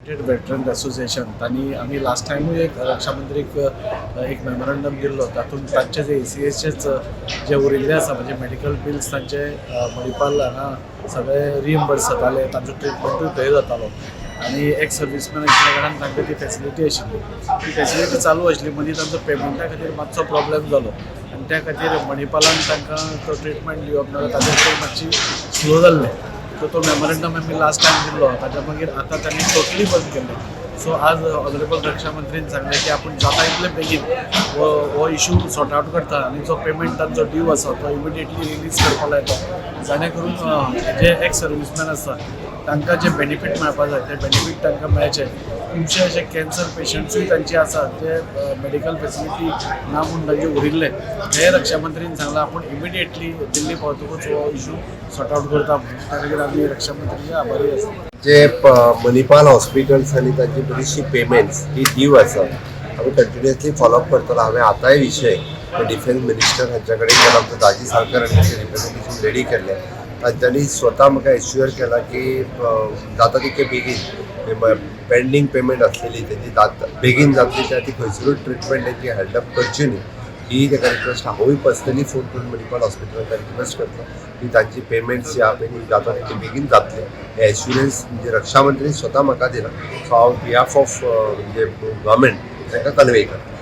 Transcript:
veteran association तांणी आम्ही last टायमूय एक रक्षा मंत्रीक एक मेमोरंडम दिल्लो तातूंत तांचे जे ACSचेच जे उरिल्ले आसा म्हणजे मेडिकल बिल्स तांचे मणिपाल हांगा सगळे रिएम्बर्स जाताले तांचो ट्रिटमेंटूय थंय जातालो आनी एक सर्वीसमॅन आशिल्ल्या कारणान तांकां ती फेसिलिटी आशिल्ली ती फेसिलिटी चालू आशिल्ली मदीं तांचो पेमेंटा खातीर मातसो प्रॉब्लेम जालो आनी त्या खातीर मणिपालान तांकां तो ट्रिटमेंट दिवप नाजाल्यार ताचेर ते मातशी स्लो जाल्लें तो मेमोरंडम आमी लास्ट टायम दिल्लो ताच्या मागीर आतां तांणी टोटली बंद केल्लें सो आज ऑनरेबल रक्षा मंत्रीन सांगलें की आपूण जाता इतले बेगीन हो इशू सॉर्ट आवट करता आनी जो पेमेंट तांचो ड्यू आसा तो इमिडिएटली रिलीज करपाक लायता जाणे करून जे एक्स सर्वीसमॅन आसा तांकां जे बेनिफीट मेळपा जाय ते बेनिफीट तांकां मेळचे खुबशे अशे कॅन्सर पेशंट्सूय तांचे आसात जे मेडिकल फेसिलिटी ना म्हूण तांचे उरिल्ले हे रक्षा मंत्रीन सांगलां आपूण इमिडिएटली दिल्ली पावतकूच हो इशू सॉर्ट आवट करता म्हणून त्या खातीर आमी रक्षा मंत्रीचे आभारी आसा जे मणिपाल हॉस्पिटल्स आणि तांची बरीचशी पेमेंट्स ही ड्यू आसा आमी कंटिन्युअसली फॉलोअप करतलो हांवें आतांय विशय डिफेन्स मिनिस्टर हांच्या कडेन केला आमचो दाजी साळकर हांणी रिप्रेझेंटेशन रेडी केल्लें तांच्यांनी स्वता म्हाका एश्युअर केला की जाता तितके बेगीन पेंडींग पेमेंट आसलेली तेजी बेगीन जातली त्या ती खंयसरूय ट्रिटमेंट तेची हेल्डअप करची न्ही ही ताका रिक्वेस्ट हांवूय पर्सनली फोन करून मणिपाल हॉस्पिटलाक रिक्वेस्ट करता की तांची पेमेंट्स ह्या पयलीं जाता तितके बेगीन जातले हे एश्युरन्स म्हणजे रक्षा मंत्री स्वता म्हाका दिला सो हांव बिहाफ ऑफ म्हणजे गव्हर्मेंट तांकां कन्वे करता